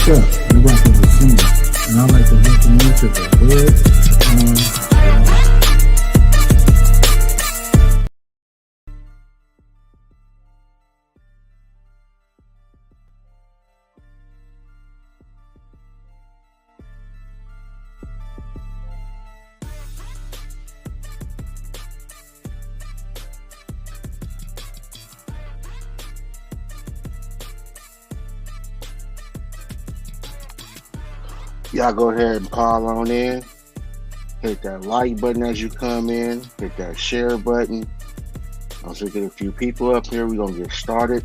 What's up? You rocking with King, and I'd like to welcome you to the Hood on Lock. Y'all go ahead and pile on in. Hit that like button as you come in. Hit that share button. Once we get a few people up here, we're going to get started.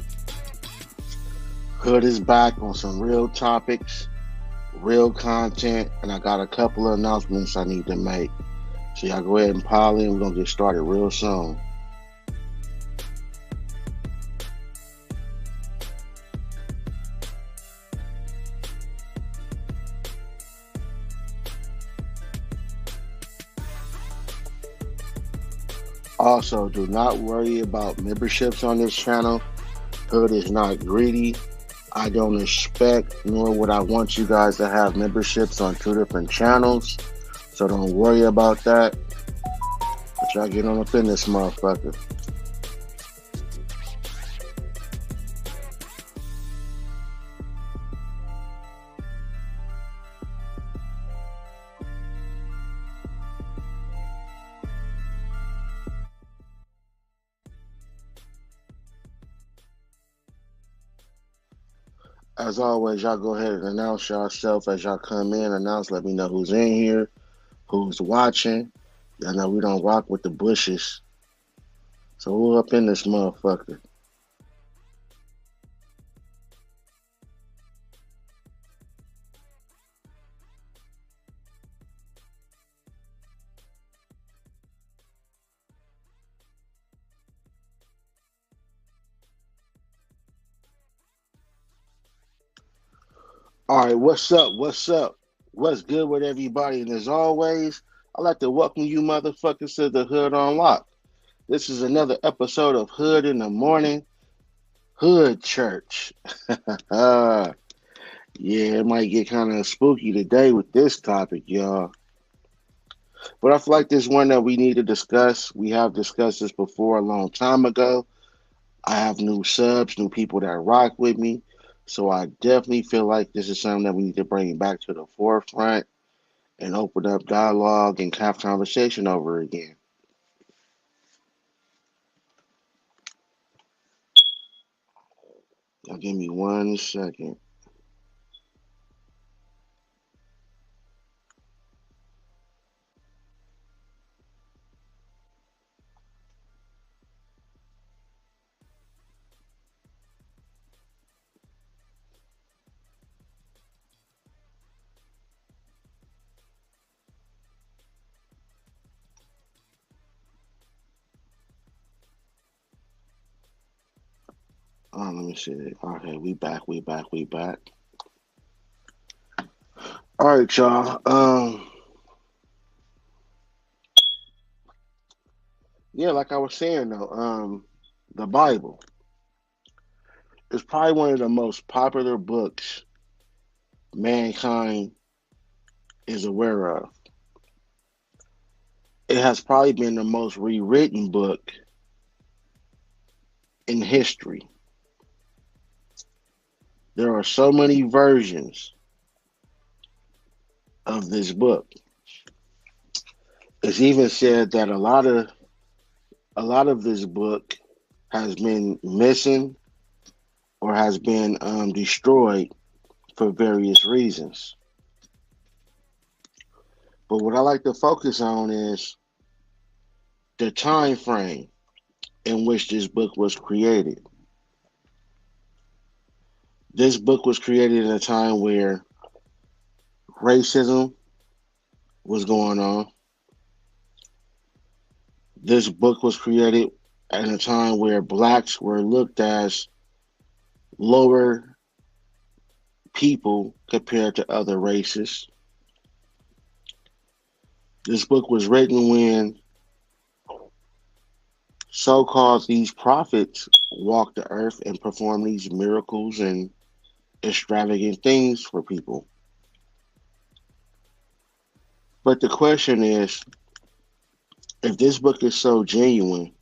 Hood is back on some real topics, real content, and I got a couple of announcements I need to make. So y'all go ahead and pile in. We're going to get started real soon. Also, do not worry about memberships on this channel. Hood is not greedy. I don't expect nor would I want you guys to have memberships on two different channels. So don't worry about that. But y'all get on up in this motherfucker. As always, y'all go ahead and announce yourself as y'all come in. Let me know who's in here, who's watching. Y'all know we don't rock with the bushes. So who up in this motherfucker? All right, what's up? What's up? What's good with everybody? And as always, I'd like to welcome you motherfuckers to the Hood on Lock. This is another episode of Hood in the Morning, Hood Church. Yeah, it might get kind of spooky today with this topic, y'all. But I feel like this one that we need to discuss. We have discussed this before a long time ago. I have new subs, new people that rock with me. So I definitely feel like this is something that we need to bring back to the forefront and open up dialogue and have conversation over again. Now give me 1 second. Let me see. Okay, we back. All right, y'all. Yeah, like I was saying though, the Bible is probably one of the most popular books mankind is aware of. It has probably been the most rewritten book in history. There are so many versions of this book. It's even said that a lot of this book has been missing or has been destroyed for various reasons. But what I like to focus on is the time frame in which this book was created. This book was created at a time where racism was going on. This book was created at a time where blacks were looked as lower people compared to other races. This book was written when so-called these prophets walked the earth and performed these miracles and extravagant things for people. But the question is, if this book is so genuine,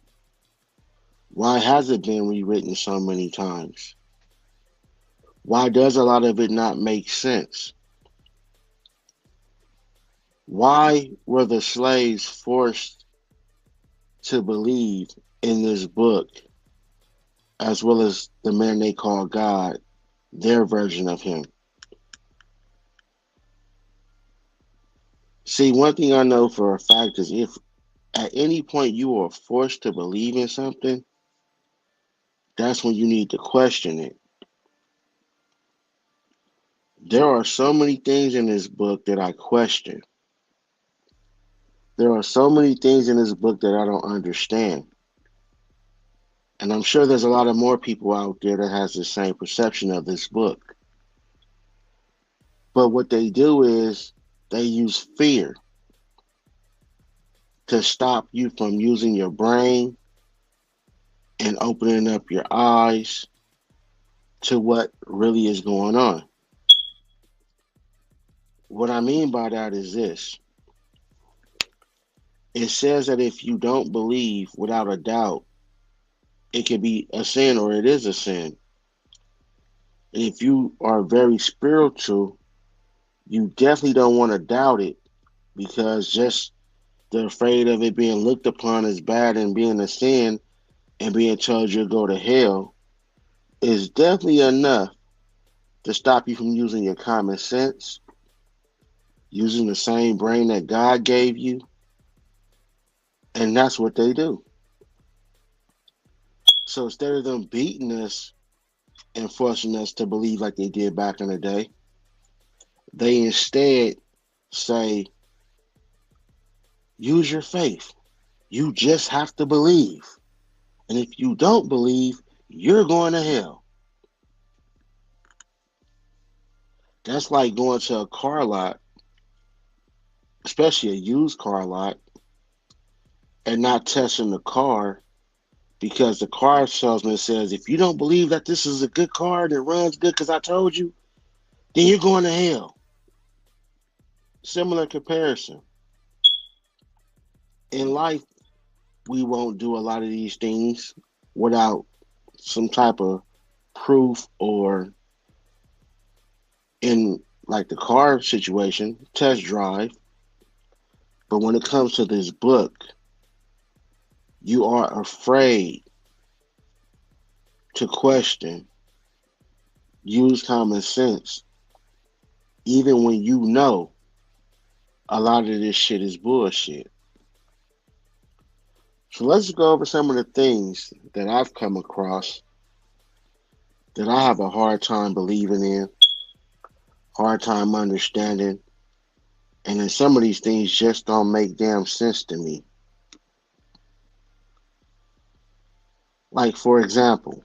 why has it been rewritten so many times? Why does a lot of it not make sense? Why were the slaves forced to believe in this book, as well as the man they call God, their version of him? See, one thing I know for a fact is if at any point you are forced to believe in something, that's when you need to question it. There are so many things in this book that I question. There are so many things in this book that I don't understand. And I'm sure there's a lot of more people out there that has the same perception of this book. But what they do is they use fear to stop you from using your brain and opening up your eyes to what really is going on. What I mean by that is this. It says that if you don't believe without a doubt, it can be a sin or it is a sin. And if you are very spiritual, you definitely don't want to doubt it because just the afraid of it being looked upon as bad and being a sin and being told you'll go to hell is definitely enough to stop you from using your common sense, using the same brain that God gave you. And that's what they do. So instead of them beating us and forcing us to believe like they did back in the day, they instead say, use your faith. You just have to believe. And if you don't believe, you're going to hell. That's like going to a car lot, especially a used car lot, and not testing the car because the car salesman says, if you don't believe that this is a good car that runs good because I told you, then you're going to hell. Similar comparison. In life, we won't do a lot of these things without some type of proof, or in like the car situation, test drive. But when it comes to this book, you are afraid to question, use common sense, even when you know a lot of this shit is bullshit. So let's go over some of the things that I've come across that I have a hard time believing in, hard time understanding, and then some of these things just don't make damn sense to me. Like, for example,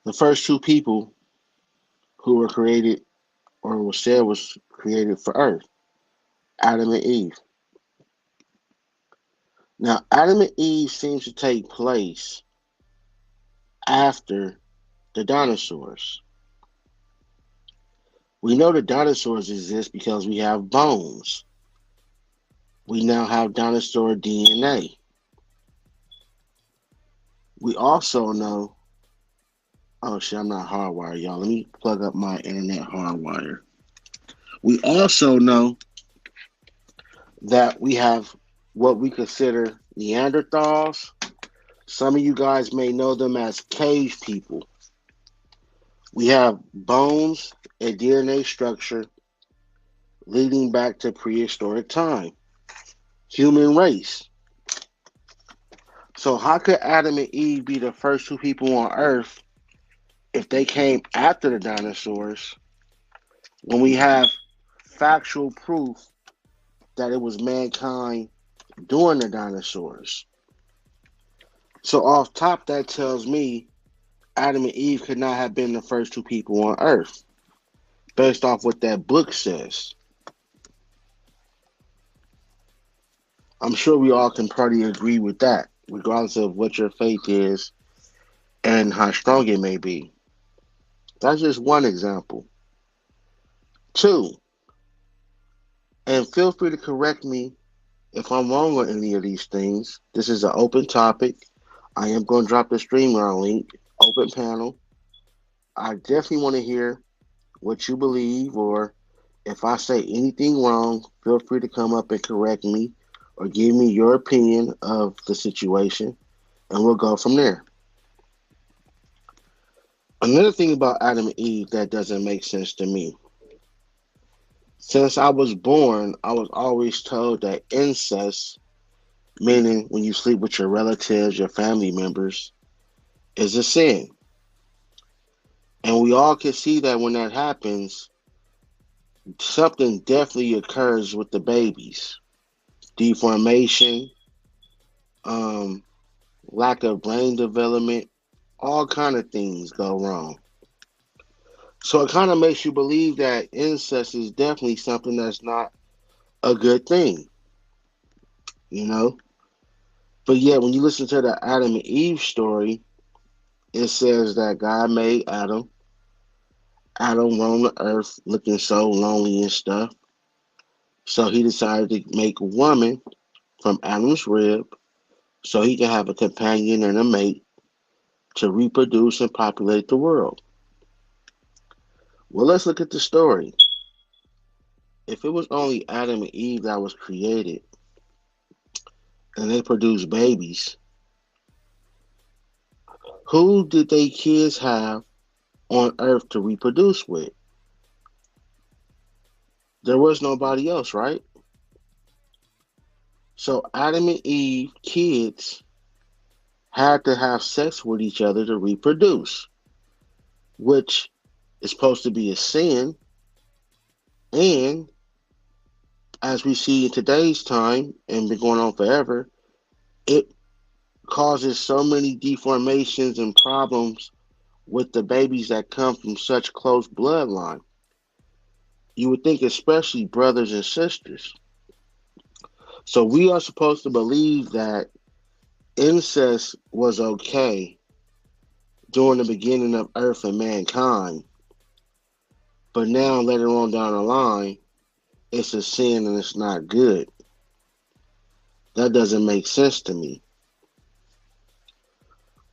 the first two people who were created or was said was created for Earth, Adam and Eve. Now, Adam and Eve seems to take place after the dinosaurs. We know the dinosaurs exist because we have bones. We now have dinosaur DNA. We also know, oh shit, I'm not hardwired, y'all. Let me plug up my internet hardwire. We also know that we have what we consider Neanderthals. Some of you guys may know them as cave people. We have bones and DNA structure leading back to prehistoric time. Human race. So how could Adam and Eve be the first two people on Earth if they came after the dinosaurs when we have factual proof that it was mankind during the dinosaurs? So off top, that tells me Adam and Eve could not have been the first two people on Earth, based off what that book says. I'm sure we all can probably agree with that, regardless of what your faith is and how strong it may be. That's just one example. Two, and feel free to correct me if I'm wrong on any of these things. This is an open topic. I am going to drop the StreamYard link, open panel. I definitely want to hear what you believe, or if I say anything wrong, feel free to come up and correct me or give me your opinion of the situation, and we'll go from there. Another thing about Adam and Eve that doesn't make sense to me. Since I was born, I was always told that incest, meaning when you sleep with your relatives, your family members, is a sin. And we all can see that when that happens, something definitely occurs with the babies. Deformation, um, lack of brain development, all kind of things go wrong. So it kind of makes you believe that incest is definitely something that's not a good thing, you know? But yet, when you listen to the Adam and Eve story, it says that God made Adam. Adam roamed the earth looking so lonely and stuff. So he decided to make a woman from Adam's rib so he can have a companion and a mate to reproduce and populate the world. Well, let's look at the story. If it was only Adam and Eve that was created and they produced babies, who did they kids have on earth to reproduce with? There was nobody else, right? So Adam and Eve kids had to have sex with each other to reproduce, which is supposed to be a sin. And as we see in today's time and been going on forever, it causes so many deformations and problems with the babies that come from such close bloodline. You would think, especially brothers and sisters. So we are supposed to believe that incest was okay during the beginning of earth and mankind, but now later on down the line, it's a sin and it's not good. That doesn't make sense to me.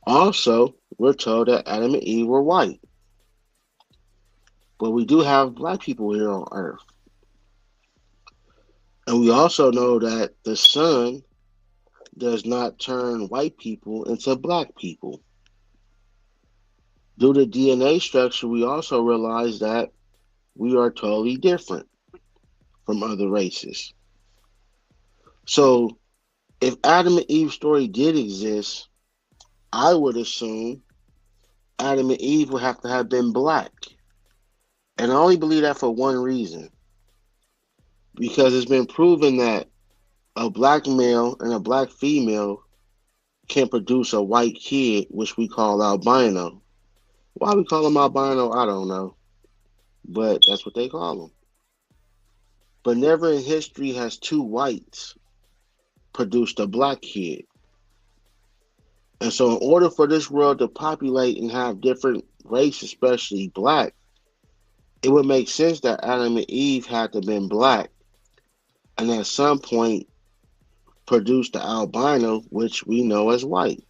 Also, we're told that Adam and Eve were white, but we do have black people here on earth. And we also know that the sun does not turn white people into black people. Due to DNA structure, we also realize that we are totally different from other races. So, if Adam and Eve's story did exist, I would assume Adam and Eve would have to have been black. And I only believe that for one reason. Because it's been proven that a black male and a black female can produce a white kid, which we call albino. Why we call them albino, I don't know. But that's what they call them. But never in history has two whites produced a black kid. And so in order for this world to populate and have different races, especially black, it would make sense that Adam and Eve had to have been black and at some point produced the albino, which we know as white.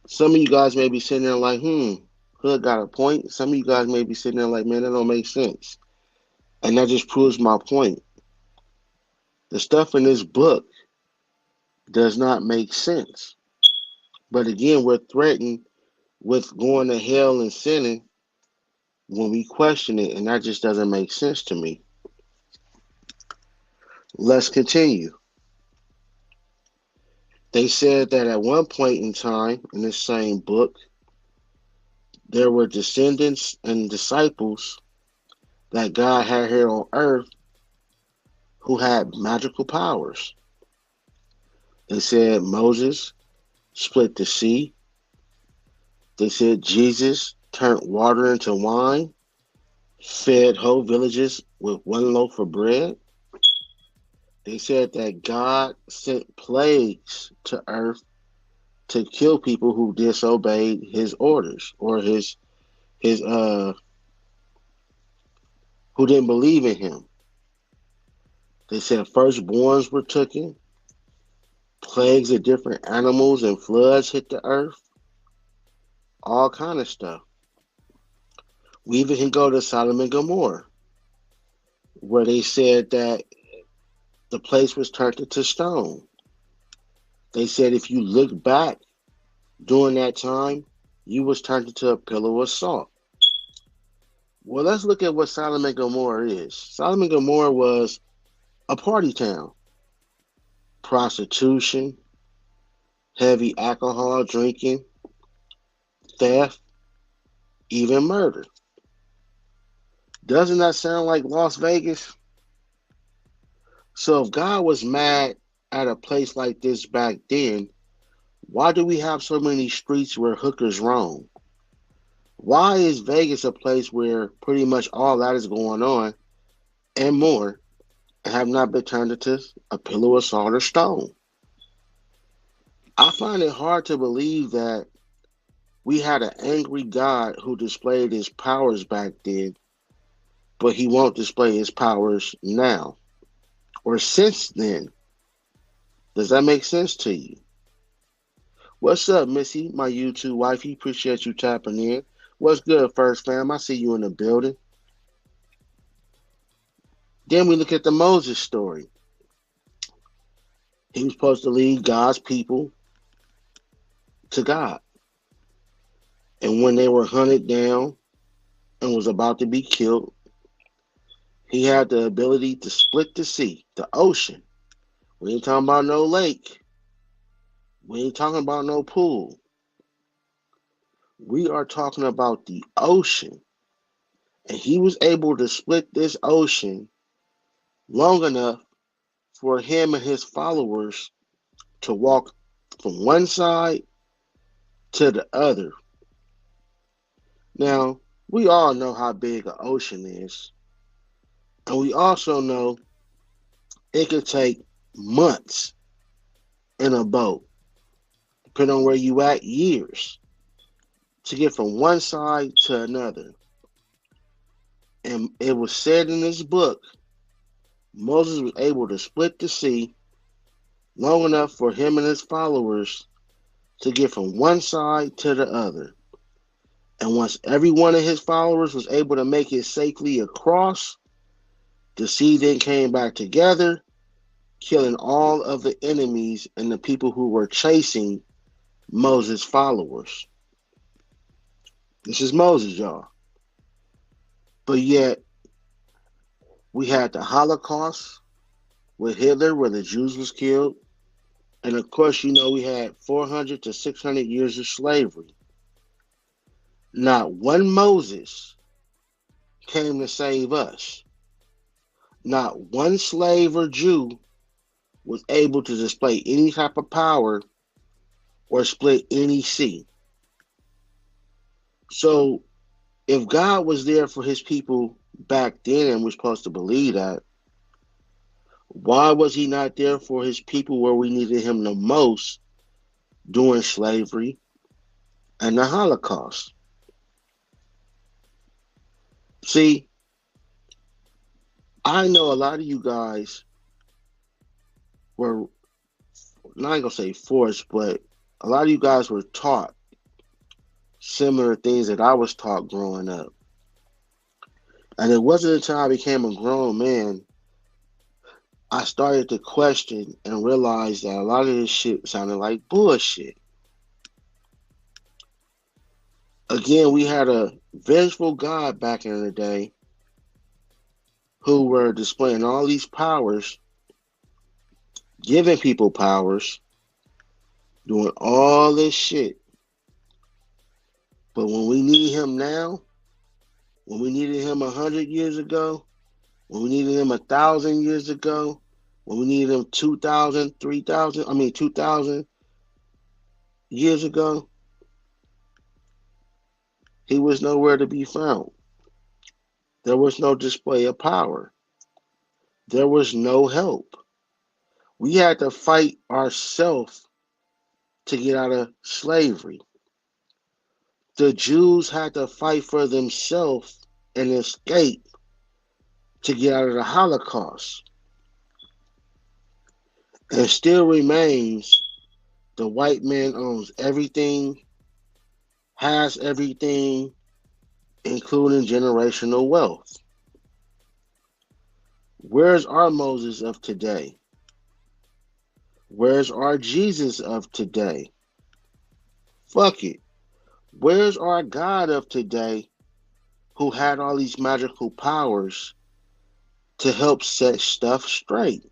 Some of you guys may be sitting there like, Hood got a point. Some of you guys may be sitting there like, man, that don't make sense. And that just proves my point. The stuff in this book does not make sense. But again, we're threatened with going to hell and sinning when we question it, and that just doesn't make sense to me. Let's continue. They said that at one point in time in this same book, there were descendants and disciples that God had here on earth who had magical powers. They said Moses split the sea. They said Jesus turned water into wine, fed whole villages with one loaf of bread. They said that God sent plagues to earth to kill people who disobeyed his orders or his who didn't believe in him. They said firstborns were taken, plagues of different animals and floods hit the earth, all kind of stuff. We even can go to Sodom and Gomorrah, where they said that the place was turned into stone. They said if you look back during that time, you was turned into a pillow of salt. Well, let's look at what Sodom and Gomorrah is. Sodom and Gomorrah was a party town, prostitution, heavy alcohol drinking, theft, even murder. Doesn't that sound like Las Vegas? So if God was mad at a place like this back then, why do we have so many streets where hookers roam? Why is Vegas a place where pretty much all that is going on and more and have not been turned into a pillow of salt or stone? I find it hard to believe that we had an angry God who displayed his powers back then, but he won't display his powers now or since then. Does that make sense to you? What's up, Missy, my YouTube wifey? Appreciate you tapping in. What's good, First Fam? I see you in the building. Then we look at the Moses story. He was supposed to lead God's people to God. And when they were hunted down and was about to be killed, he had the ability to split the sea, the ocean. We ain't talking about no lake. We ain't talking about no pool. We are talking about the ocean. And he was able to split this ocean long enough for him and his followers to walk from one side to the other. Now, we all know how big an ocean is. And we also know it could take months in a boat, depending on where you at, years, to get from one side to another. And it was said in this book, Moses was able to split the sea long enough for him and his followers to get from one side to the other. And once every one of his followers was able to make it safely across, the sea then came back together, killing all of the enemies and the people who were chasing Moses' followers. This is Moses, y'all. But yet, we had the Holocaust with Hitler, where the Jews was killed. And of course, you know, we had 400 to 600 years of slavery. Not one Moses came to save us. Not one slave or Jew was able to display any type of power or split any sea. So if God was there for his people back then, and we're supposed to believe that, why was he not there for his people where we needed him the most during slavery and the Holocaust? See, I know a lot of you guys were, not going to say forced, but a lot of you guys were taught similar things that I was taught growing up. And it wasn't until I became a grown man I started to question and realize that a lot of this shit sounded like bullshit. Again, we had a vengeful God back in the day who were displaying all these powers, giving people powers, doing all this shit. But when we need him now, when we needed him 100 years ago, when we needed him 1,000 years ago, when we needed him 2,000 years ago, he was nowhere to be found. There was no display of power. There was no help. We had to fight ourselves to get out of slavery. The Jews had to fight for themselves and escape to get out of the Holocaust. And still remains the white man owns everything, has everything, including generational wealth. Where's our Moses of today? Where's our Jesus of today? Fuck it. Where's our God of today who had all these magical powers to help set stuff straight?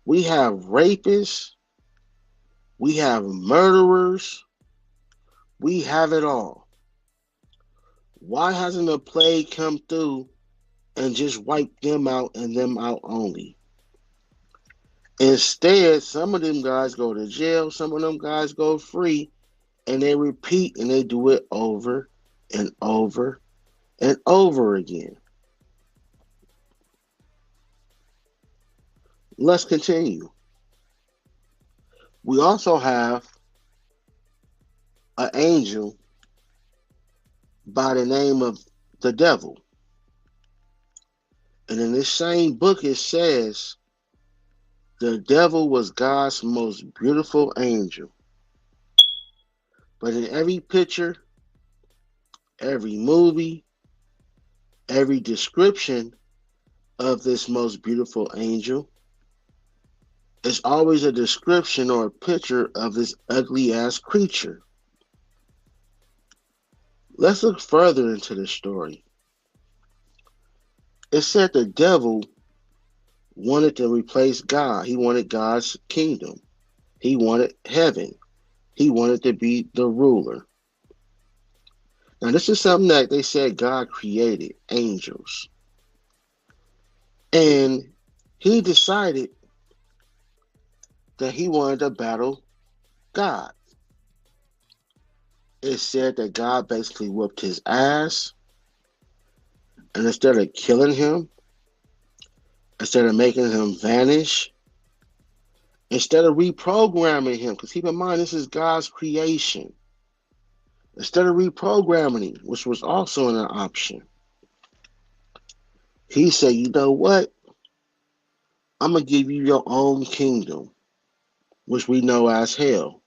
We have rapists, we have murderers, we have it all. Why hasn't a plague come through and just wiped them out and them out only? Instead, some of them guys go to jail, some of them guys go free, and they repeat and they do it over and over and over again. Let's continue. We also have an angel by the name of the devil. And in this same book, it says the devil was God's most beautiful angel. But in every picture, every movie, every description of this most beautiful angel, it's always a description or a picture of this ugly ass creature. Let's look further into the story. It said the devil wanted to replace God. He wanted God's kingdom. He wanted heaven. He wanted to be the ruler. Now, this is something that they said God created, angels. And he decided that he wanted to battle God. It said that God basically whooped his ass, and instead of killing him, instead of making him vanish, instead of reprogramming him, because keep in mind, this is God's creation. Instead of reprogramming him, which was also an option, he said, you know what? I'm going to give you your own kingdom, which we know as hell.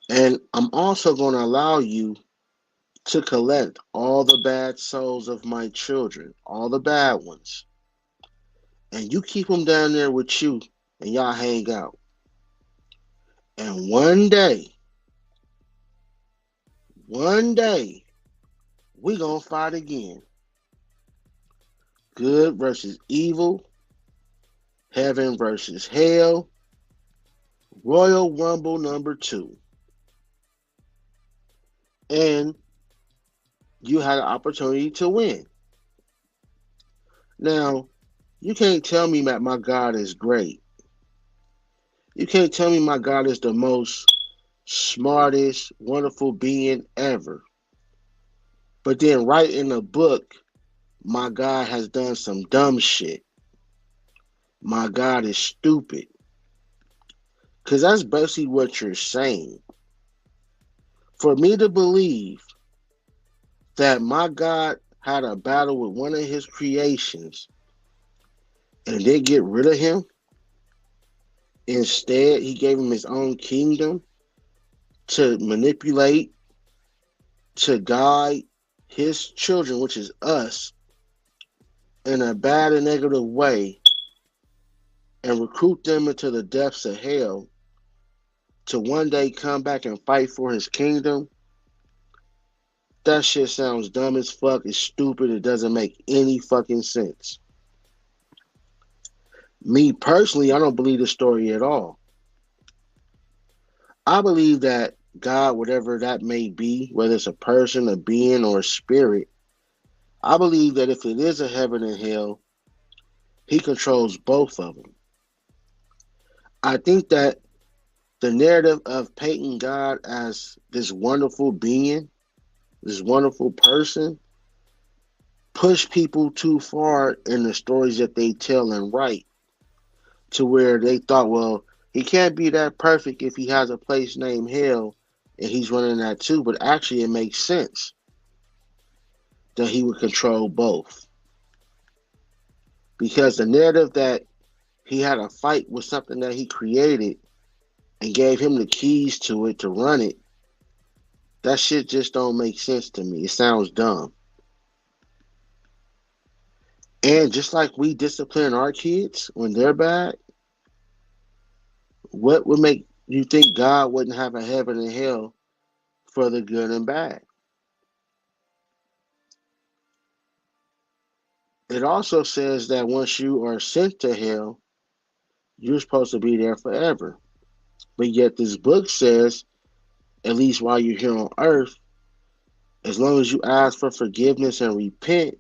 And I'm also going to allow you to collect all the bad souls of my children, all the bad ones. And you keep them down there with you, and y'all hang out. And one day, we going to fight again. Good versus evil, heaven versus hell, Royal Rumble number 2. And you had an opportunity to win. Now, you can't tell me that my God is great. You can't tell me my God is the most smartest, wonderful being ever. But then right in the book, my God has done some dumb shit. My God is stupid. Because that's basically what you're saying. For me to believe that my God had a battle with one of his creations and they get rid of him, instead he gave him his own kingdom to manipulate, to guide his children, which is us, in a bad and negative way, and recruit them into the depths of hell to one day come back and fight for his kingdom. That shit sounds dumb as fuck. It's stupid. It doesn't make any fucking sense. Me personally, I don't believe the story at all. I believe that God, whatever that may be, whether it's a person, a being, or a spirit, I believe that if it is a heaven and hell, he controls both of them. I think that the narrative of painting God as this wonderful being, this wonderful person, push people too far in the stories that they tell and write. to where they thought, well, he can't be that perfect if he has a place named hell and he's running that too. But actually, it makes sense that he would control both because the narrative that he had a fight with something that he created and gave him the keys to it to run it, that shit just don't make sense to me. It sounds dumb. And just like we discipline our kids when they're bad, what would make you think God wouldn't have a heaven and hell for the good and bad? It also says that once you are sent to hell, you're supposed to be there forever. But yet this book says, at least while you're here on earth, as long as you ask for forgiveness and repent,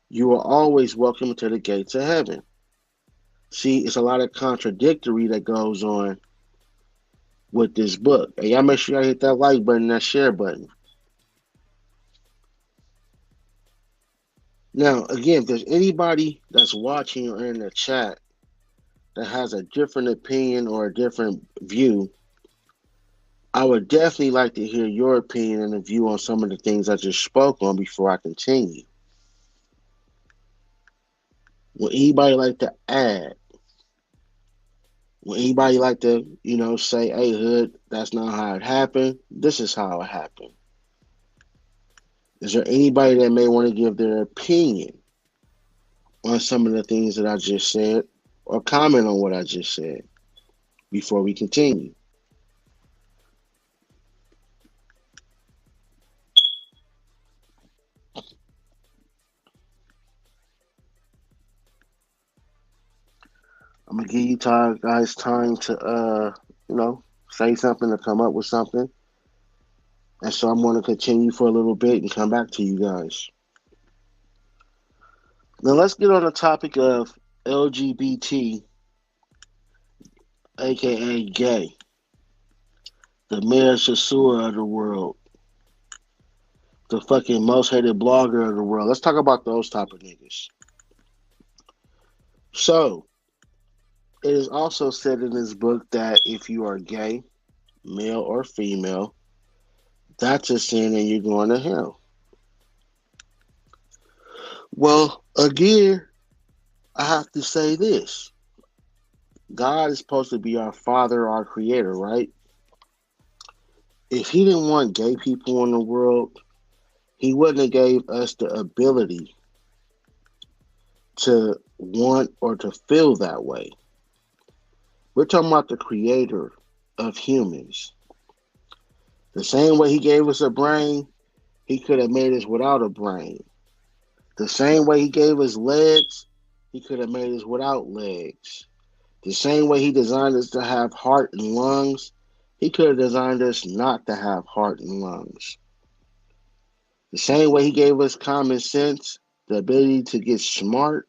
you are always welcome to the gates of heaven. See, it's a lot of contradictory that goes on with this book. And y'all make sure y'all hit that like button and that share button. Now, again, if there's anybody that's watching or in the chat that has a different opinion or a different view, I would definitely like to hear your opinion and a view on some of the things I just spoke on before I continue. Would anybody like to add? Would anybody like to, say, hey, Hood, that's not how it happened. This is how it happened. Is there anybody that may want to give their opinion on some of the things that I just said or comment on what I just said before we continue? I'm gonna give you guys time to say something or come up with something. And so I'm gonna continue for a little bit and come back to you guys. Now let's get on the topic of LGBT, aka gay, the Mayor Shasura of the world, the fucking most hated blogger of the world. Let's talk about those type of niggas. So it is also said in this book that if you are gay, male or female, that's a sin and you're going to hell. Well, again, I have to say this. God is supposed to be our father, our creator, right? If he didn't want gay people in the world, he wouldn't have gave us the ability to want or to feel that way. We're talking about the creator of humans. The same way he gave us a brain, he could have made us without a brain. The same way he gave us legs, he could have made us without legs. The same way he designed us to have heart and lungs, he could have designed us not to have heart and lungs. The same way he gave us common sense, the ability to get smart,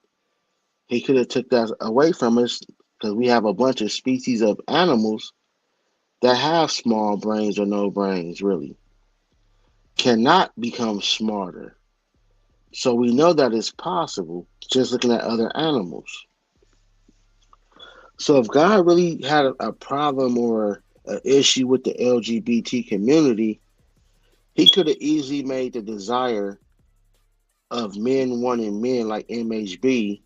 he could have took that away from us because we have a bunch of species of animals that have small brains or no brains, really, cannot become smarter. So we know that it's possible just looking at other animals. So if God really had a problem or an issue with the LGBT community, he could have easily made the desire of men wanting men like MHB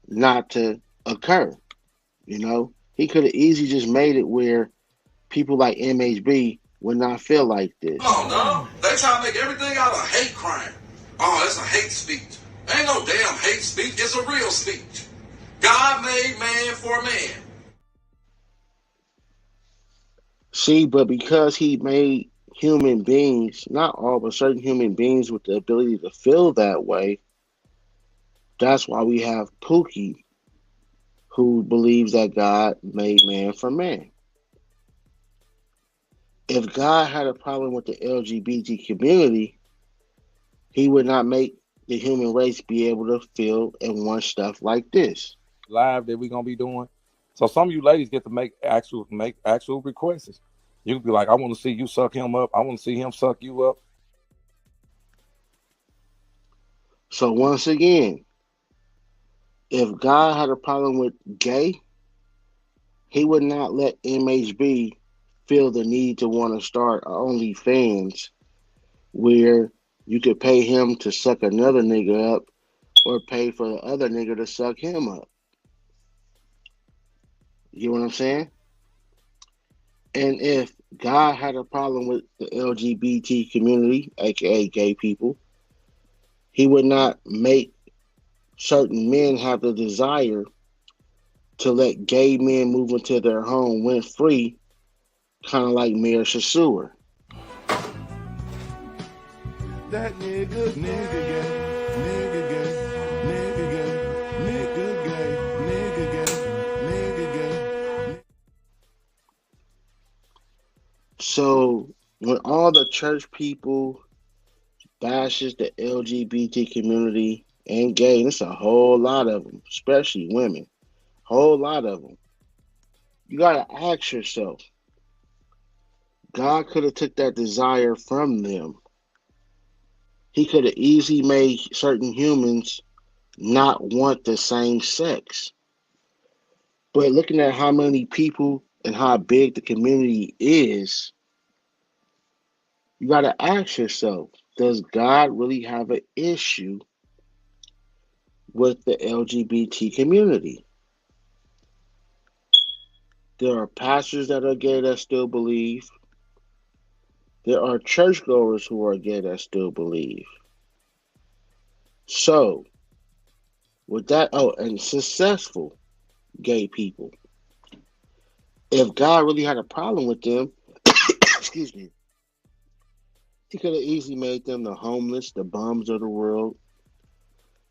not to occur. He could have easily just made it where people like MHB would not feel like this. Oh no, they try to make everything out of hate crime. Oh, it's a hate speech. Ain't no damn hate speech. It's a real speech. God made man for man. See, but because he made human beings, not all, but certain human beings with the ability to feel that way, that's why we have Pookie, who believes that God made man for man. If God had a problem with the LGBT community, he would not make the human race be able to feel and want stuff like this. Live that we're gonna be doing. So some of you ladies get to make actual requests. You can be like, I want to see you suck him up. I want to see him suck you up. So once again, If God had a problem with gay, he would not let MHB feel the need to want to start OnlyFans where you could pay him to suck another nigga up or pay for the other nigga to suck him up. You know what I'm saying? And if God had a problem with the LGBT community, aka gay people, he would not make certain men have the desire to let gay men move into their home rent free, kind of like Mayor Shasur. That nigga gay, nigga gay, nigga gay, nigga gay, nigga gay, nigga gay. So when all the church people bashes the LGBT community and gay, and it's a whole lot of them, especially women, whole lot of them. You gotta ask yourself, God could have took that desire from them. He could have easily made certain humans not want the same sex. But looking at how many people and how big the community is, you got to ask yourself, does God really have an issue with the LGBT community? There are pastors that are gay that still believe. There are churchgoers who are gay that still believe. So, with that, and successful gay people. If God really had a problem with them, excuse me, he could have easily made them the homeless, the bums of the world.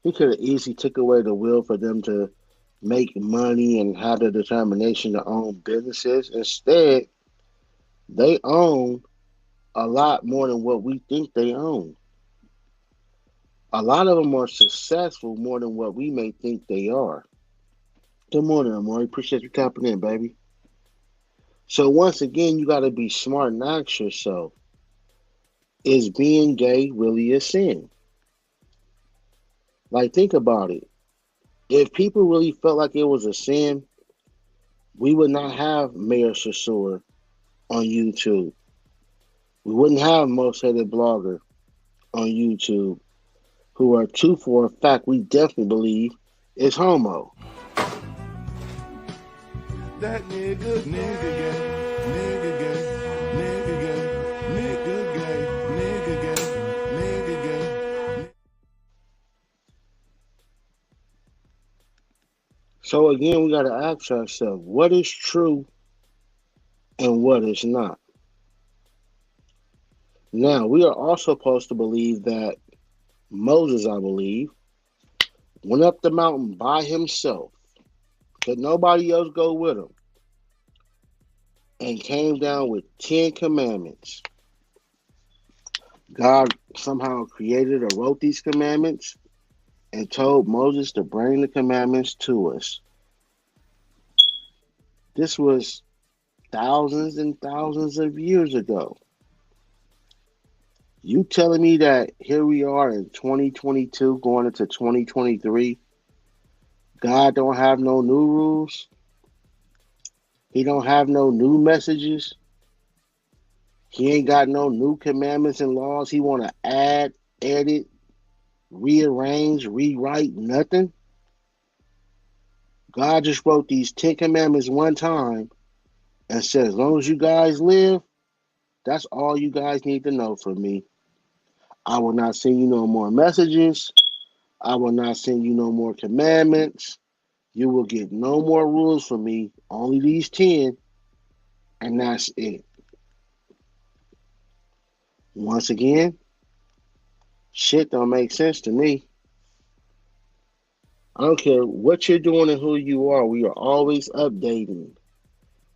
He could have easily took away the will for them to make money and have the determination to own businesses. Instead, they own a lot more than what we think they own. A lot of them are successful more than what we may think they are. Good morning, Amari. Appreciate you tapping in, baby. So once again, you got to be smart and ask yourself, is being gay really a sin? Like, think about it. If people really felt like it was a sin, we would not have Mayor Shasur on YouTube. We wouldn't have Most Hated Blogger on YouTube, who are two for a fact we definitely believe is homo. That nigga gay, nigga gay, nigga gay, nigga gay, nigga gay, nigga gay. So again, we got to ask ourselves, what is true and what is not? Now, we are also supposed to believe that Moses, I believe, went up the mountain by himself. Could nobody else go with him? And came down with 10 commandments. God somehow created or wrote these commandments and told Moses to bring the commandments to us. This was thousands and thousands of years ago. You telling me that here we are in 2022 going into 2023, God don't have no new rules? He don't have no new messages? He ain't got no new commandments and laws he want to add, edit, rearrange, rewrite, nothing? God just wrote these 10 commandments one time and said, as long as you guys live, that's all you guys need to know from me. I will not send you no more messages. I will not send you no more commandments. You will get no more rules from me, only these 10, and that's it. Once again, shit don't make sense to me. I don't care what you're doing and who you are. We are always updating.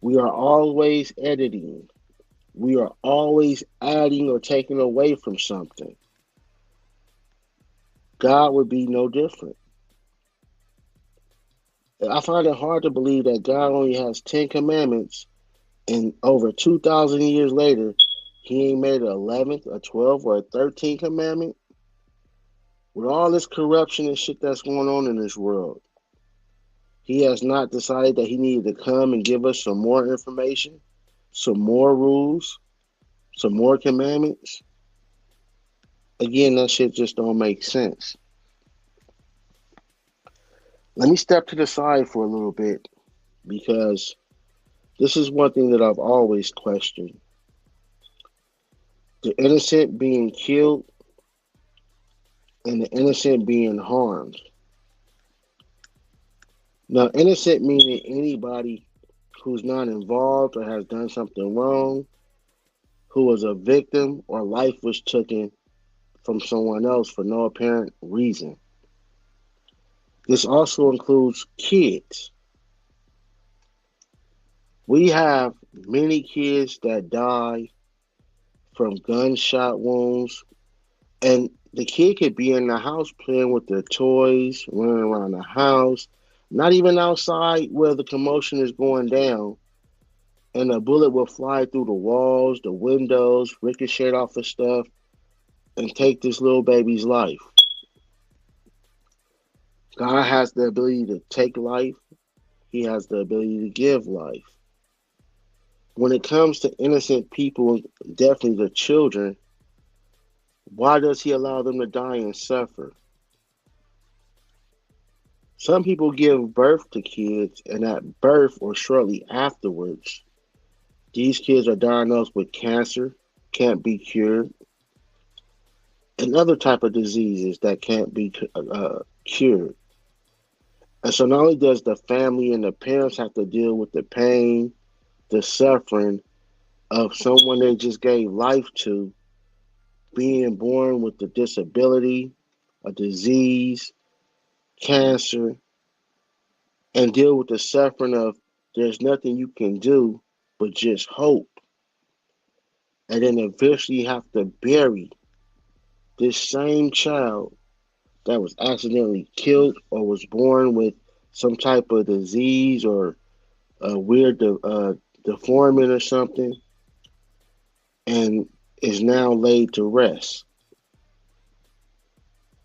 We are always editing. We are always adding or taking away from something. God would be no different. I find it hard to believe that God only has 10 commandments and over 2,000 years later, he ain't made an 11th, a 12th, or a 13th commandment. With all this corruption and shit that's going on in this world, He has not decided that he needed to come and give us some more information, some more rules, some more commandments. Again, that shit just don't make sense. Let me step to the side for a little bit because this is one thing that I've always questioned. The innocent being killed and the innocent being harmed. Now, innocent meaning anybody who's not involved or has done something wrong, who was a victim or life was taken from someone else for no apparent reason. This also includes kids. We have many kids that die from gunshot wounds, and the kid could be in the house playing with their toys, running around the house, not even outside where the commotion is going down, and a bullet will fly through the walls, the windows, ricochet off of stuff, and take this little baby's life. God has the ability to take life. He has the ability to give life. When it comes to innocent people, definitely the children, why does he allow them to die and suffer? Some people give birth to kids, and at birth or shortly afterwards, these kids are diagnosed with cancer, can't be cured, and other type of diseases that can't be cured. And so not only does the family and the parents have to deal with the pain, the suffering of someone they just gave life to being born with a disability, a disease, cancer, and deal with the suffering of there's nothing you can do but just hope. And then eventually have to bury this same child that was accidentally killed or was born with some type of disease or a weird deformity or something, and is now laid to rest.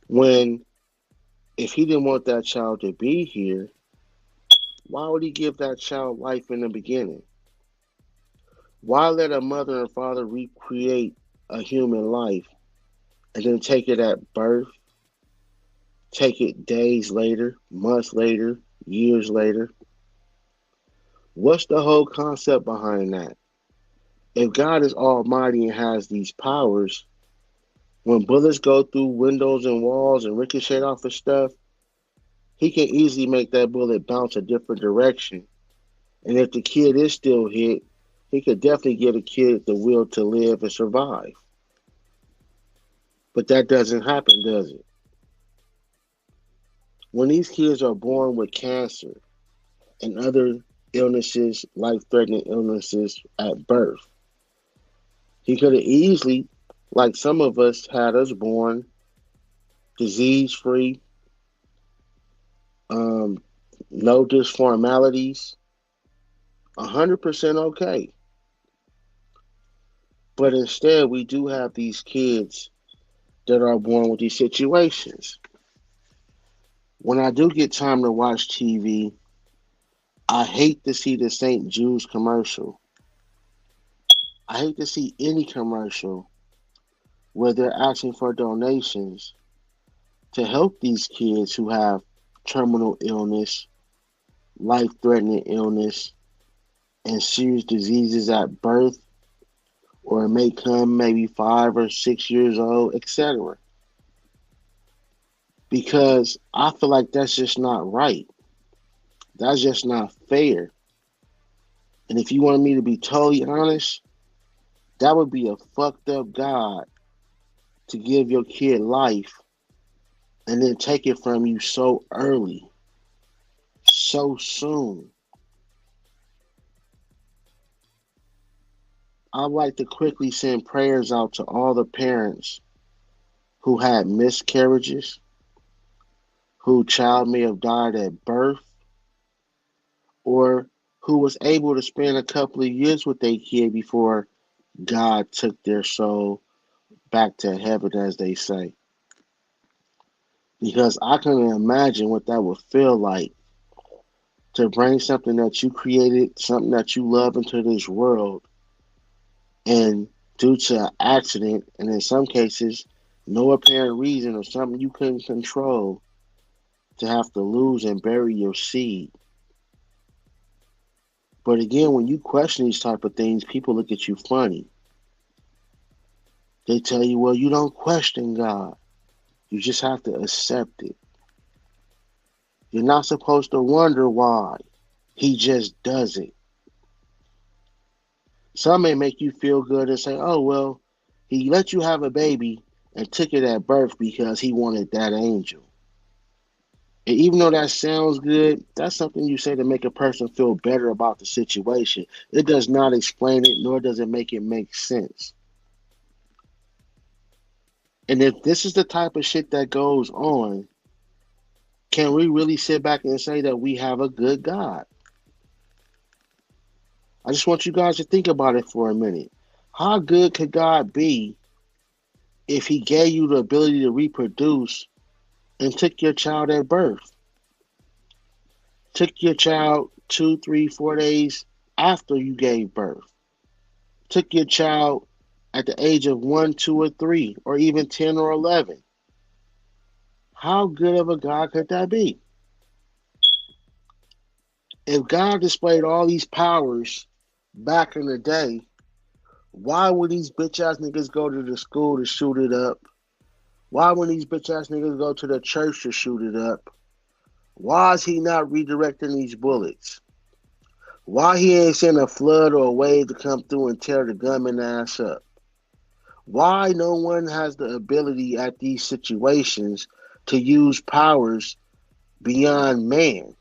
When, if he didn't want that child to be here, why would he give that child life in the beginning? Why let a mother and father recreate a human life and then take it at birth, take it days later, months later, years later? What's the whole concept behind that? If God is almighty and has these powers, when bullets go through windows and walls and ricochet off of stuff, he can easily make that bullet bounce a different direction. And if the kid is still hit, he could definitely give a kid the will to live and survive. But that doesn't happen, does it? When these kids are born with cancer and other illnesses, life-threatening illnesses at birth, he could have easily, like some of us, had us born disease-free, no disformalities, 100% okay. But instead, we do have these kids that are born with these situations. When I do get time to watch TV, I hate to see the St. Jude's commercial. I hate to see any commercial where they're asking for donations to help these kids who have terminal illness, life-threatening illness, and serious diseases at birth, or it may come maybe 5 or 6 years old, etc. Because I feel like that's just not right. That's just not fair. And if you want me to be totally honest, that would be a fucked up God to give your kid life and then take it from you so early, so soon. I'd like to quickly send prayers out to all the parents who had miscarriages, whose child may have died at birth, or who was able to spend a couple of years with their kid before God took their soul back to heaven, as they say. Because I can imagine what that would feel like to bring something that you created, something that you love into this world, and due to an accident, and in some cases, no apparent reason or something you couldn't control, to have to lose and bury your seed. But again, when you question these type of things, people look at you funny. They tell you, well, you don't question God. You just have to accept it. You're not supposed to wonder why. He just does it. Some may make you feel good and say, oh, well, he let you have a baby and took it at birth because he wanted that angel. And even though that sounds good, that's something you say to make a person feel better about the situation. It does not explain it, nor does it make sense. And if this is the type of shit that goes on, can we really sit back and say that we have a good God? I just want you guys to think about it for a minute. How good could God be if he gave you the ability to reproduce and took your child at birth? Took your child 2, 3, 4 days after you gave birth. Took your child at the age of 1, 2, or 3, or even 10 or 11. How good of a God could that be? If God displayed all these powers back in the day, why would these bitch ass niggas go to the school to shoot it up? Why would these bitch ass niggas go to the church to shoot it up? Why is he not redirecting these bullets? Why he ain't sending a flood or a wave to come through and tear the gunman ass up? Why no one has the ability at these situations to use powers beyond man?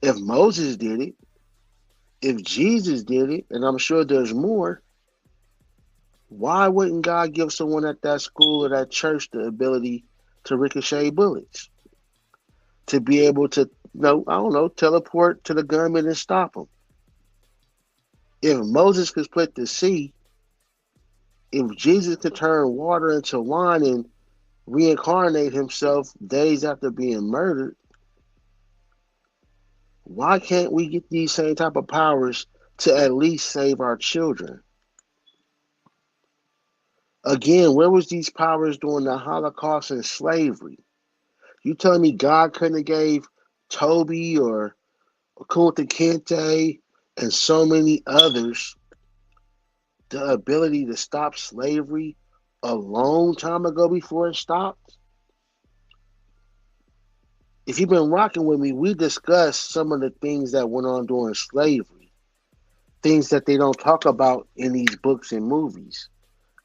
If Moses did it, if Jesus did it, and I'm sure there's more, why wouldn't God give someone at that school or that church the ability to ricochet bullets? To be able to, teleport to the gunman and stop him? If Moses could split the sea, if Jesus could turn water into wine and reincarnate himself days after being murdered, why can't we get these same type of powers to at least save our children? Again, where was these powers during the Holocaust and slavery? You telling me God couldn't have gave Toby or Kunta Kinte and so many others the ability to stop slavery a long time ago before it stopped? If you've been rocking with me, we discussed some of the things that went on during slavery, things that they don't talk about in these books and movies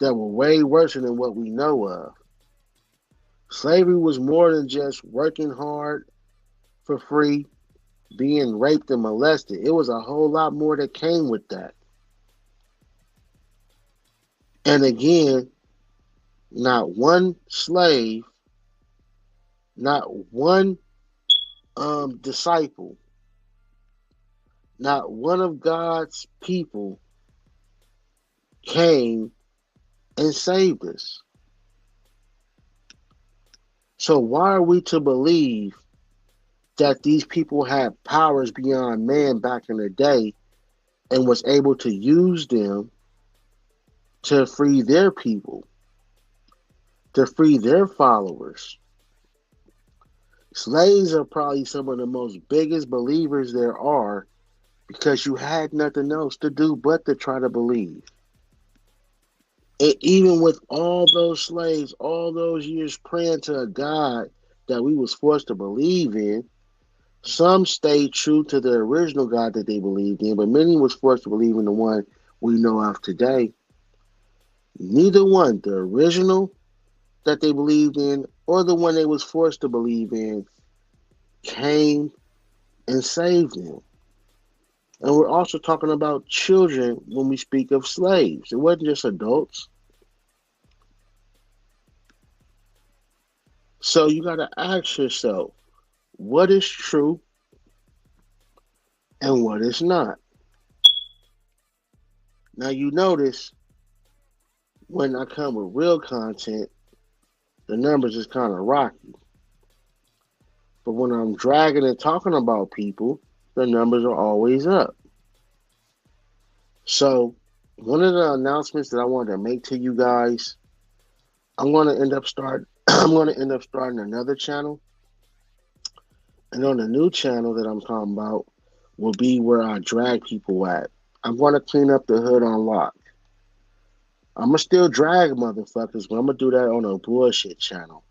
that were way worse than what we know of. Slavery was more than just working hard for free, being raped and molested. It was a whole lot more that came with that. And again, not one slave, not one disciple, not one of God's people came and saved us. So why are we to believe that these people had powers beyond man back in the day and was able to use them to free their people, to free their followers? Slaves are probably some of the most biggest believers there are because you had nothing else to do but to try to believe. And even with all those slaves, all those years praying to a God that we was forced to believe in, some stayed true to the original God that they believed in, but many was forced to believe in the one we know of today. Neither one, the original that they believed in or the one they was forced to believe in, came and saved them. And we're also talking about children when we speak of slaves. It wasn't just adults. So you got to ask yourself, what is true and what is not? Now you notice when I come with real content, the numbers is kind of rocky. But when I'm dragging and talking about people, the numbers are always up. So one of the announcements that I wanted to make to you guys, I'm going to end up start. I'm going to end up starting another channel, and on the new channel that I'm talking about will be where I drag people at. I'm going to clean up the hood on lock. I'm gonna still drag motherfuckers, but I'm gonna do that on a bullshit channel.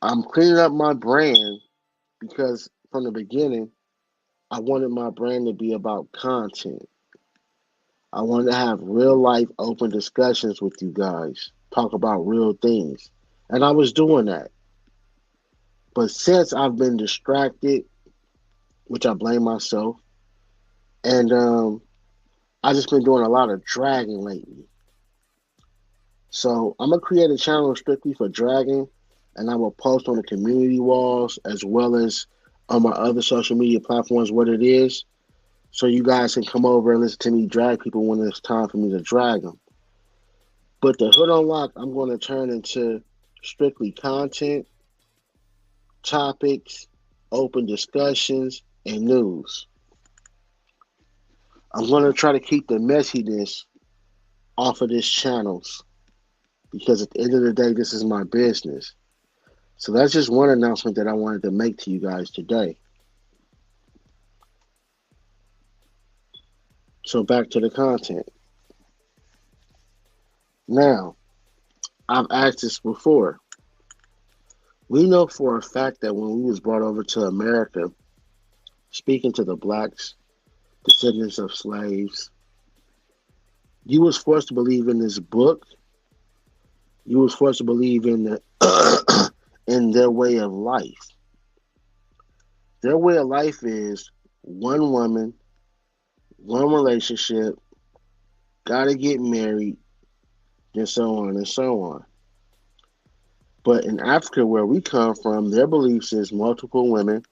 I'm cleaning up my brand because from the beginning, I wanted my brand to be about content. I wanted to have real life open discussions with you guys, talk about real things. And I was doing that. But since I've been distracted, which I blame myself, and I just been doing a lot of dragging lately. So I'm gonna create a channel strictly for dragging, and I will post on the community walls as well as on my other social media platforms what it is, so you guys can come over and listen to me drag people when it's time for me to drag them. But the Hood on Lock, I'm going to turn into strictly content, topics, open discussions, and news. I'm going to try to keep the messiness off of these channels because at the end of the day, this is my business. So that's just one announcement that I wanted to make to you guys today. So back to the content. Now, I've asked this before. We know for a fact that when we was brought over to America, speaking to the blacks, descendants of slaves, you was forced to believe in this book. You was forced to believe in the in their way of life. Their way of life is one woman, one relationship, gotta get married, and so on and so on. But in Africa, where we come from, their beliefs is multiple women,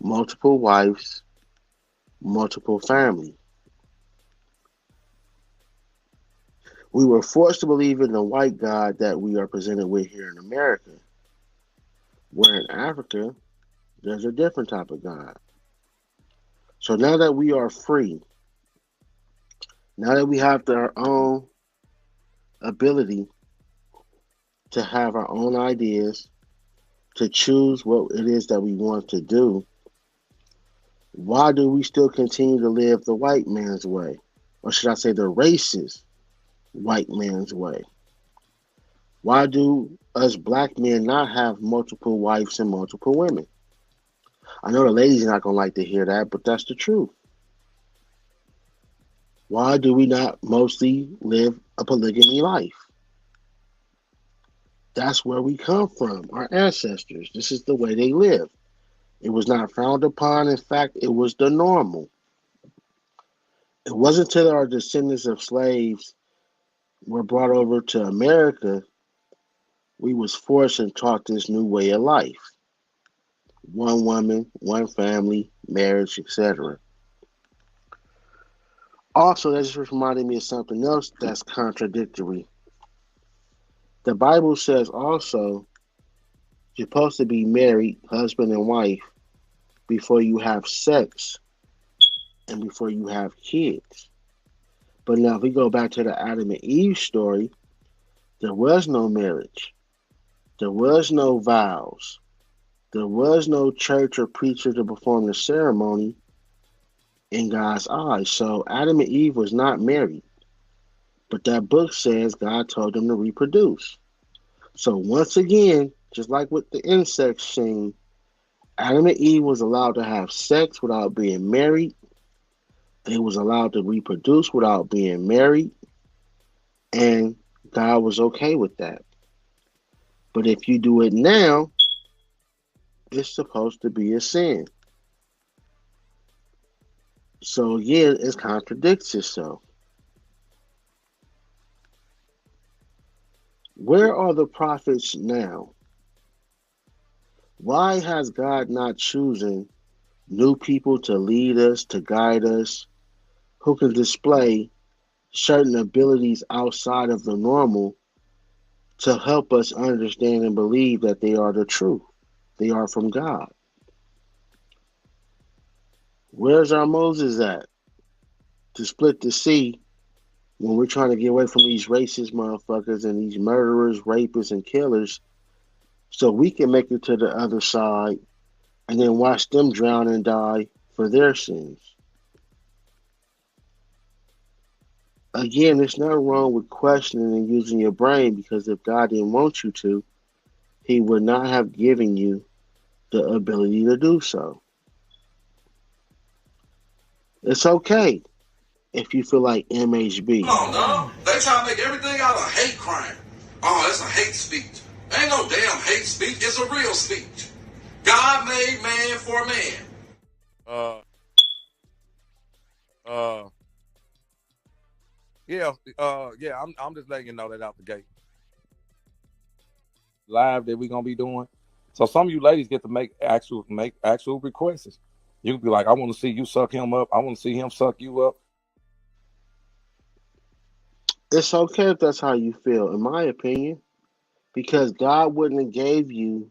multiple wives, multiple family. We were forced to believe in the white God that we are presented with here in America. Where in Africa, there's a different type of God. So now that we are free, now that we have our own ability to have our own ideas, to choose what it is that we want to do, why do we still continue to live the white man's way? Or should I say the racist white man's way? Why do us black men not have multiple wives and multiple women? I know the ladies are not going to like to hear that, but that's the truth. Why do we not mostly live a polygamy life? That's where we come from, our ancestors. This is the way they live. It was not frowned upon. In fact, it was the normal. It wasn't until our descendants of slaves were brought over to America, we was forced and taught this new way of life. One woman, one family, marriage, etc. Also, that just reminded me of something else that's contradictory. The Bible says also you're supposed to be married, husband and wife, before you have sex and before you have kids. But now if we go back to the Adam and Eve story, there was no marriage. There was no vows. There was no church or preacher to perform the ceremony in God's eyes. So Adam and Eve was not married. But that book says God told them to reproduce. So once again, just like with the insect scene, Adam and Eve was allowed to have sex without being married. They was allowed to reproduce without being married. And God was okay with that. But if you do it now, it's supposed to be a sin. So yeah, it contradicts itself. Where are the prophets now? Why has God not chosen new people to lead us, to guide us, who can display certain abilities outside of the normal to help us understand and believe that they are the truth? They are from God. Where's our Moses at to split the sea when we're trying to get away from these racist motherfuckers and these murderers, rapists, and killers so we can make it to the other side and then watch them drown and die for their sins? Again, there's nothing wrong with questioning and using your brain, because if God didn't want you to, He would not have given you the ability to do so. It's okay if you feel like MHB. Come on, dog. They try to make everything out of hate crime. Oh, it's a hate speech. Ain't no damn hate speech. It's a real speech. God made man for man. Yeah, I'm just letting you know that out the gate. Live that we're gonna be doing. So some of you ladies get to make actual requests. You can be like, I want to see you suck him up. I want to see him suck you up. It's okay if that's how you feel, in my opinion, because God wouldn't have gave you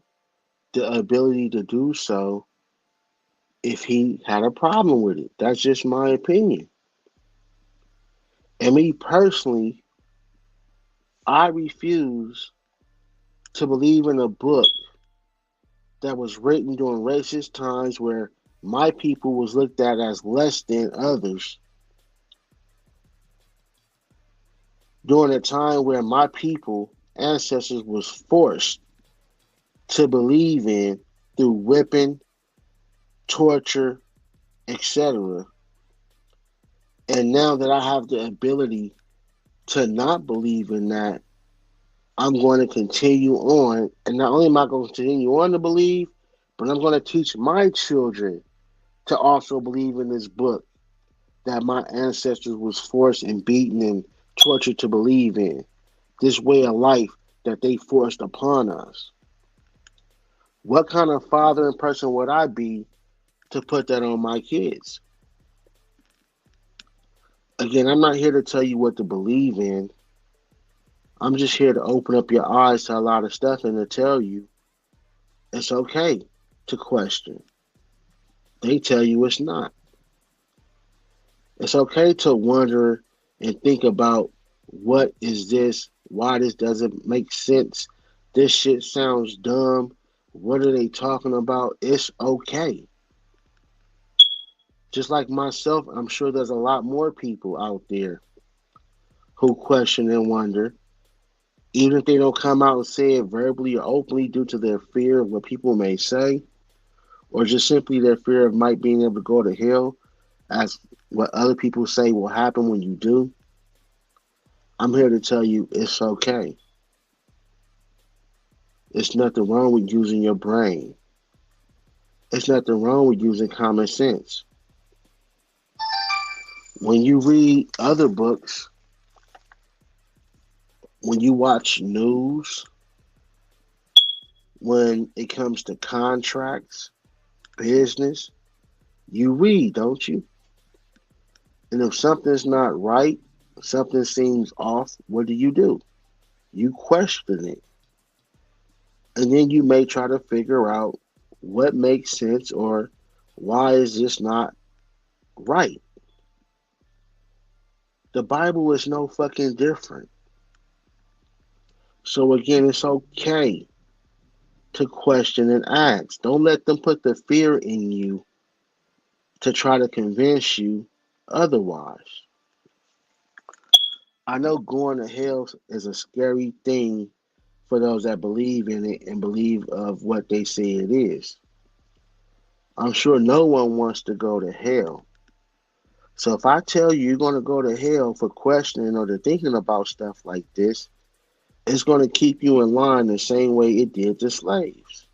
the ability to do so if He had a problem with it. That's just my opinion. And me personally, I refuse to believe in a book that was written during racist times where my people was looked at as less than others, during a time where my people, ancestors, was forced to believe in through whipping, torture, etc. And now that I have the ability to not believe in that, I'm going to continue on. And not only am I going to continue on to believe, but I'm going to teach my children to also believe in this book that my ancestors was forced and beaten and tortured to believe in. This way of life that they forced upon us. What kind of father and person would I be to put that on my kids? Again, I'm not here to tell you what to believe in. I'm just here to open up your eyes to a lot of stuff and to tell you it's okay to question. They tell you it's not. It's okay to wonder and think about, what is this? Why this doesn't make sense? This shit sounds dumb. What are they talking about? It's okay. Just like myself, I'm sure there's a lot more people out there who question and wonder, even if they don't come out and say it verbally or openly due to their fear of what people may say, or just simply their fear of might being able to go to hell, as what other people say will happen when you do. I'm here to tell you it's okay. It's nothing wrong with using your brain. It's nothing wrong with using common sense. When you read other books, when you watch news, when it comes to contracts, business, you read, don't you? And if something's not right, something seems off, what do? You question it. And then you may try to figure out what makes sense, or why is this not right? The Bible is no fucking different. So again, it's okay to question and ask. Don't let them put the fear in you to try to convince you otherwise. I know going to hell is a scary thing for those that believe in it and believe of what they say it is. I'm sure no one wants to go to hell. So if I tell you you're going to go to hell for questioning or to thinking about stuff like this, it's going to keep you in line the same way it did the slaves.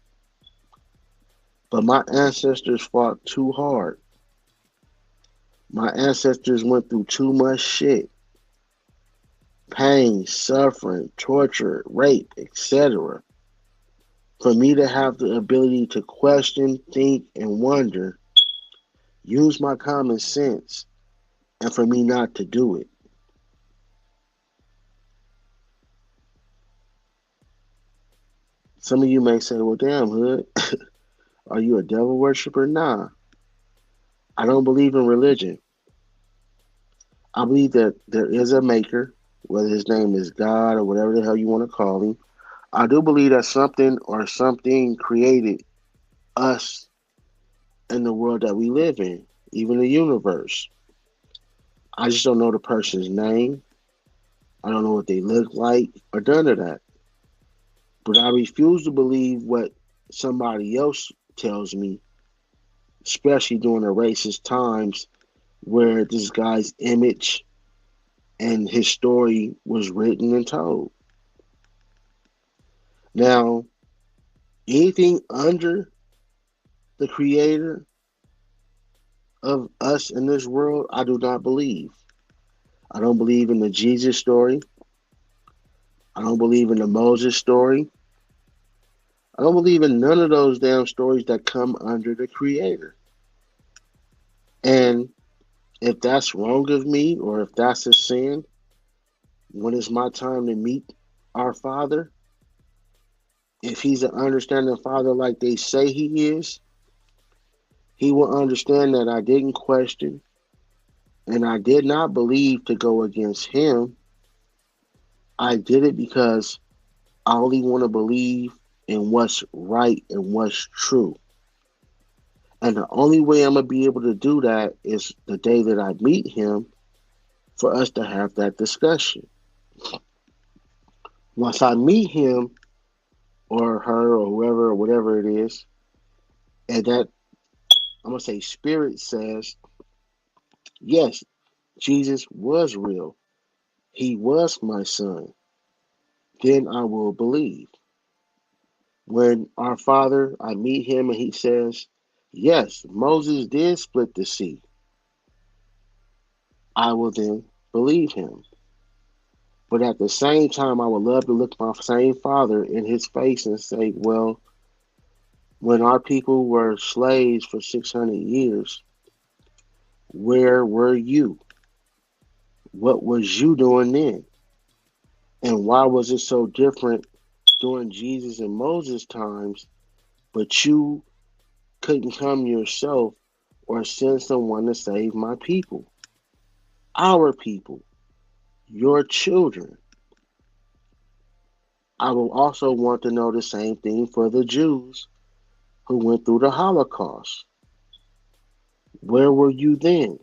But my ancestors fought too hard. My ancestors went through too much shit. Pain, suffering, torture, rape, etc. For me to have the ability to question, think, and wonder, use my common sense, and for me not to do it. Some of you may say, well, damn, Hood, are you a devil worshiper? Nah, I don't believe in religion. I believe that there is a maker, whether his name is God or whatever the hell you want to call him. I do believe that something or something created us in the world that we live in, even the universe. I just don't know the person's name. I don't know what they look like or none of that. But I refuse to believe what somebody else tells me, especially during the racist times where this guy's image and his story was written and told. Now, anything under the creator of us in this world, I do not believe. I don't believe in the Jesus story. I don't believe in the Moses story. I don't believe in none of those damn stories that come under the creator. And if that's wrong of me or if that's a sin, when it's my time to meet our Father, if he's an understanding Father like they say he is, he will understand that I didn't question and I did not believe to go against him. I did it because I only want to believe in what's right and what's true. And the only way I'm going to be able to do that is the day that I meet him for us to have that discussion. Once I meet him or her or whoever or whatever it is, and that, I'm going to say, spirit says, yes, Jesus was real. He was my son. Then I will believe. When our Father, I meet him and he says, yes, Moses did split the sea, I will then believe him. But at the same time, I would love to look my same Father in his face and say, well, when our people were slaves for 600 years, where were you? What was you doing then? And why was it so different during Jesus and Moses times, but you couldn't come yourself or send someone to save my people, our people, your children? I will also want to know the same thing for the Jews who went through the Holocaust. Where were you then?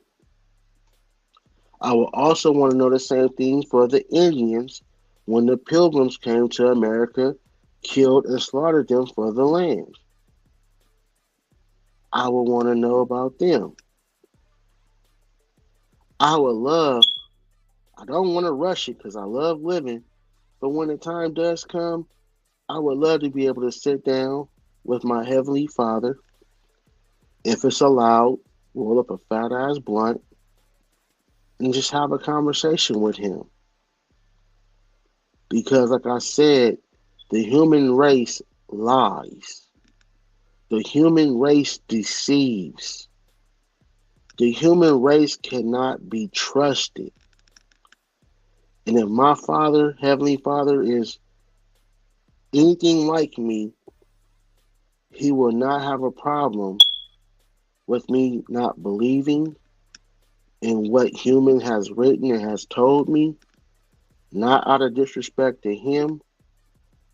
I will also want to know the same thing for the Indians when the Pilgrims came to America, killed and slaughtered them for the land. I will want to know about them. I don't want to rush it because I love living, but when the time does come, I would love to be able to sit down with my Heavenly Father, if it's allowed, roll up a fat ass blunt, and just have a conversation with him. Because, like I said, the human race lies. The human race deceives. The human race cannot be trusted. And if my Father, Heavenly Father, is anything like me, he will not have a problem with me not believing in what human has written and has told me, not out of disrespect to him,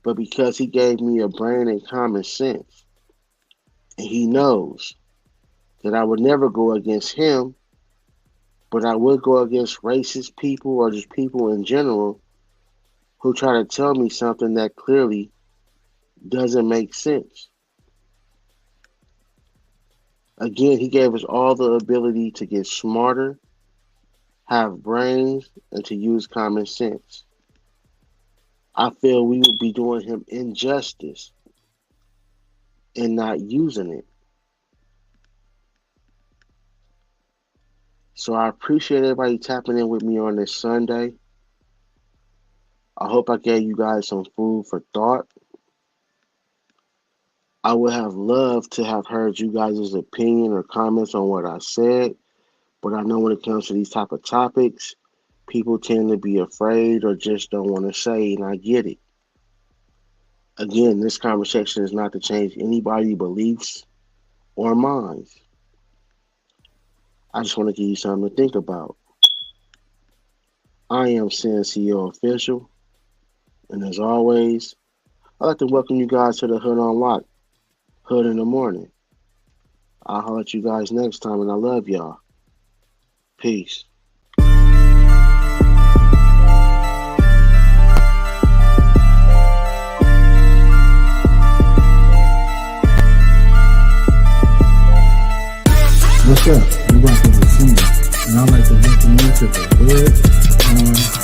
but because he gave me a brain and common sense. And he knows that I would never go against him, but I would go against racist people or just people in general who try to tell me something that clearly doesn't make sense. Again, he gave us all the ability to get smarter, have brains, and to use common sense. I feel we would be doing him injustice in not using it. So I appreciate everybody tapping in with me on this Sunday. I hope I gave you guys some food for thought. I would have loved to have heard you guys' opinion or comments on what I said, but I know when it comes to these type of topics, people tend to be afraid or just don't want to say, and I get it. Again, this conversation is not to change anybody's beliefs or minds. I just want to give you something to think about. I am CNCO Official, and as always, I'd like to welcome you guys to the Hood Unlocked, Hood in the Morning. I'll holler at you guys next time, and I love y'all. Peace. What's up? You're rocking with Senior, and I'd like to welcome you to the Hood